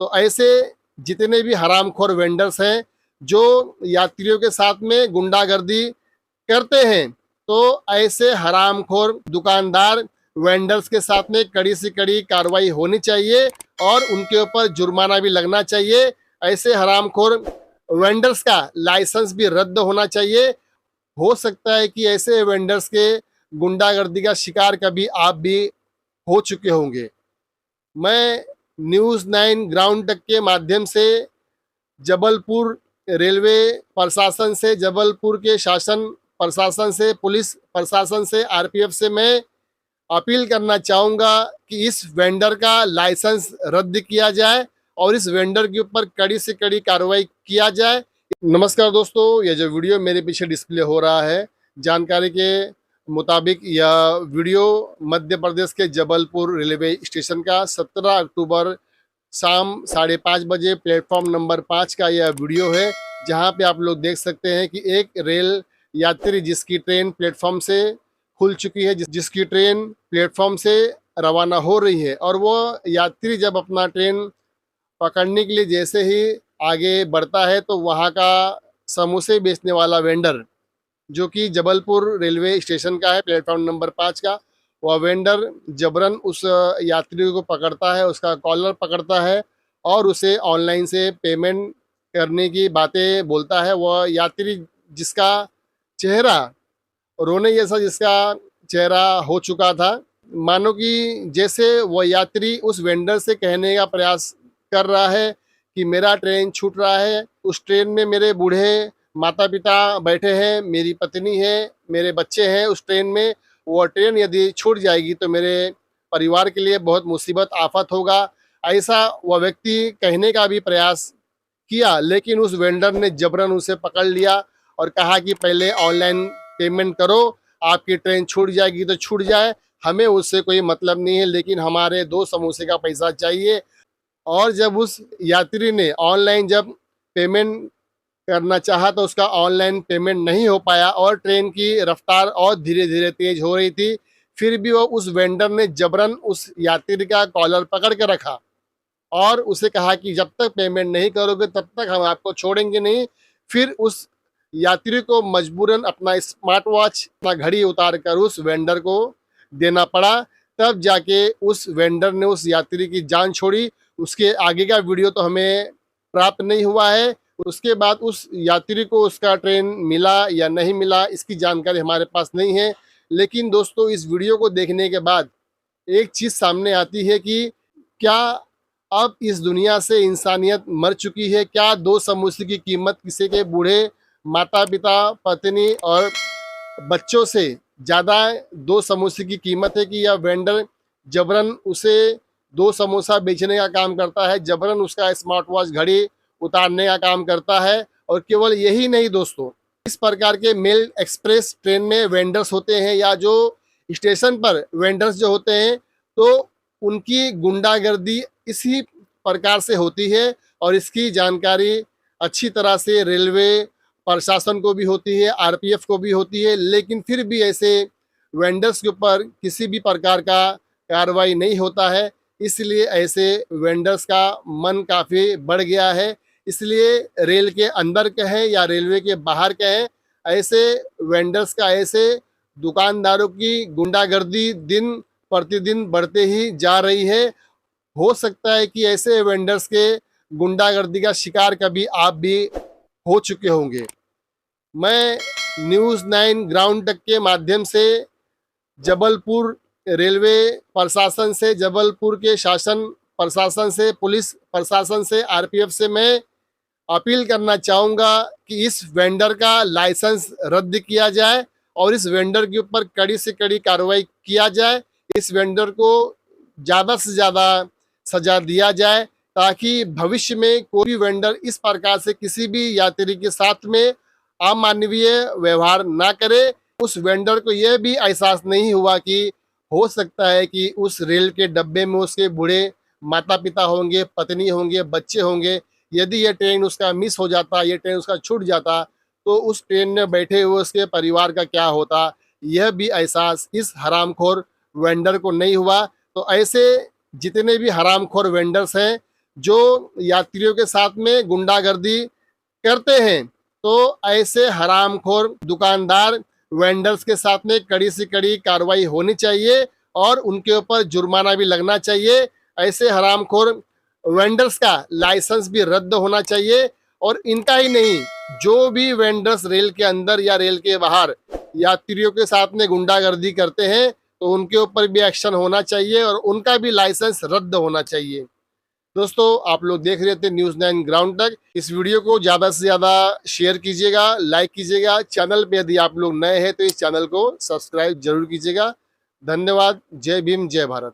तो ऐसे जितने भी हरामखोर वेंडर्स हैं जो यात्रियों के साथ में गुंडागर्दी करते हैं, तो ऐसे हरामखोर दुकानदार वेंडर्स के साथ में कड़ी से कड़ी कार्रवाई होनी चाहिए और उनके ऊपर जुर्माना भी लगना चाहिए। ऐसे हरामखोर वेंडर्स का लाइसेंस भी रद्द होना चाहिए। हो सकता है कि ऐसे वेंडर्स के गुंडागर्दी का शिकार कभी आप भी हो चुके होंगे। मैं न्यूज़ 9 ग्राउंड तक के माध्यम से जबलपुर रेलवे प्रशासन से, जबलपुर के शासन प्रशासन से, पुलिस प्रशासन से, आरपीएफ से मैं अपील करना चाहूँगा कि इस वेंडर का लाइसेंस रद्द किया जाए और इस वेंडर के ऊपर कड़ी से कड़ी कार्रवाई किया जाए। नमस्कार दोस्तों, ये जो वीडियो मेरे पीछे डिस्प्ले हो रहा है, जानकारी के मुताबिक यह वीडियो मध्य प्रदेश के जबलपुर रेलवे स्टेशन का 17 अक्टूबर शाम 5:30 बजे प्लेटफॉर्म नंबर 5 का यह वीडियो है, जहां पे आप लोग देख सकते हैं कि एक रेल यात्री जिसकी ट्रेन प्लेटफॉर्म से खुल चुकी है, जिसकी ट्रेन प्लेटफॉर्म से रवाना हो रही है, और वो यात्री जब अपना ट्रेन पकड़ने के लिए जैसे ही आगे बढ़ता है तो वहाँ का समोसे बेचने वाला वेंडर, जो कि जबलपुर रेलवे स्टेशन का है, प्लेटफॉर्म नंबर 5 का, वह वेंडर जबरन उस यात्री को पकड़ता है, उसका कॉलर पकड़ता है और उसे ऑनलाइन से पेमेंट करने की बातें बोलता है। वह यात्री जिसका चेहरा रोने जैसा जिसका चेहरा हो चुका था, मानो कि जैसे वह यात्री उस वेंडर से कहने का प्रयास कर रहा है कि मेरा ट्रेन छूट रहा है, उस ट्रेन में मेरे बूढ़े माता पिता बैठे हैं, मेरी पत्नी है, मेरे बच्चे हैं उस ट्रेन में, वो ट्रेन यदि छूट जाएगी तो मेरे परिवार के लिए बहुत मुसीबत आफत होगा। ऐसा वह व्यक्ति कहने का भी प्रयास किया, लेकिन उस वेंडर ने जबरन उसे पकड़ लिया और कहा कि पहले ऑनलाइन पेमेंट करो, आपकी ट्रेन छूट जाएगी तो छूट जाए, हमें उससे कोई मतलब नहीं है, लेकिन हमारे 2 समोसे का पैसा चाहिए। और जब उस यात्री ने ऑनलाइन जब पेमेंट करना चाहा तो उसका ऑनलाइन पेमेंट नहीं हो पाया और ट्रेन की रफ्तार और धीरे धीरे तेज हो रही थी। फिर भी वो उस वेंडर ने जबरन उस यात्री का कॉलर पकड़ के रखा और उसे कहा कि जब तक पेमेंट नहीं करोगे तब तक हम आपको छोड़ेंगे नहीं। फिर उस यात्री को मजबूरन अपना स्मार्ट वॉच, अपना घड़ी उतार कर उस वेंडर को देना पड़ा, तब जाके उस वेंडर ने उस यात्री की जान छोड़ी। उसके आगे का वीडियो तो हमें प्राप्त नहीं हुआ है। उसके बाद उस यात्री को उसका ट्रेन मिला या नहीं मिला, इसकी जानकारी हमारे पास नहीं है। लेकिन दोस्तों, इस वीडियो को देखने के बाद एक चीज़ सामने आती है कि क्या अब इस दुनिया से इंसानियत मर चुकी है? क्या 2 समोसे की कीमत किसी के बूढ़े माता पिता, पत्नी और बच्चों से ज़्यादा 2 समोसे की कीमत है कि यह वेंडर जबरन उसे 2 समोसा बेचने का काम करता है, जबरन उसका स्मार्ट वॉच, घड़ी उतारने का काम करता है। और केवल यही नहीं दोस्तों, इस प्रकार के मेल एक्सप्रेस ट्रेन में वेंडर्स होते हैं या जो स्टेशन पर वेंडर्स जो होते हैं, तो उनकी गुंडागर्दी इसी प्रकार से होती है और इसकी जानकारी अच्छी तरह से रेलवे प्रशासन को भी होती है, आरपीएफ को भी होती है, लेकिन फिर भी ऐसे वेंडर्स के ऊपर किसी भी प्रकार का कार्रवाई नहीं होता है। इसलिए ऐसे वेंडर्स का मन काफ़ी बढ़ गया है। इसलिए रेल के अंदर कहें या रेलवे के बाहर कहें, ऐसे वेंडर्स का, ऐसे दुकानदारों की गुंडागर्दी दिन प्रतिदिन बढ़ते ही जा रही है। हो सकता है कि ऐसे वेंडर्स के गुंडागर्दी का शिकार कभी आप भी हो चुके होंगे। मैं न्यूज़ 9 ग्राउंड तक के माध्यम से जबलपुर रेलवे प्रशासन से, जबलपुर के शासन प्रशासन से, पुलिस प्रशासन से, आरपीएफ से मैं अपील करना चाहूँगा कि इस वेंडर का लाइसेंस रद्द किया जाए और इस वेंडर के ऊपर कड़ी से कड़ी कार्रवाई किया जाए। इस वेंडर को ज़्यादा से ज़्यादा सज़ा दिया जाए ताकि भविष्य में कोई भी वेंडर इस प्रकार से किसी भी यात्री के साथ में अमानवीय व्यवहार ना करे। उस वेंडर को यह भी एहसास नहीं हुआ कि हो सकता है कि उस रेल के डब्बे में उसके बूढ़े माता पिता होंगे, पत्नी होंगे, बच्चे होंगे। यदि ये ट्रेन उसका मिस हो जाता, ये ट्रेन उसका छूट जाता, तो उस ट्रेन में बैठे हुए उसके परिवार का क्या होता, यह भी एहसास इस हरामखोर वेंडर को नहीं हुआ। तो ऐसे जितने भी हरामखोर वेंडर्स हैं जो यात्रियों के साथ में गुंडागर्दी करते हैं, तो ऐसे हरामखोर दुकानदार वेंडर्स के साथ में कड़ी से कड़ी कार्रवाई होनी चाहिए और उनके ऊपर जुर्माना भी लगना चाहिए। ऐसे हरामखोर वेंडर्स का लाइसेंस भी रद्द होना चाहिए। और इनका ही नहीं, जो भी वेंडर्स रेल के अंदर या रेल के बाहर यात्रियों के साथ में गुंडागर्दी करते हैं, तो उनके ऊपर भी एक्शन होना चाहिए और उनका भी लाइसेंस रद्द होना चाहिए। दोस्तों, आप लोग देख रहे थे न्यूज़ 9 ग्राउंड तक। इस वीडियो को ज़्यादा से ज़्यादा शेयर कीजिएगा, लाइक कीजिएगा। चैनल पे यदि आप लोग नए हैं तो इस चैनल को सब्सक्राइब जरूर कीजिएगा। धन्यवाद। जय भीम, जय भारत।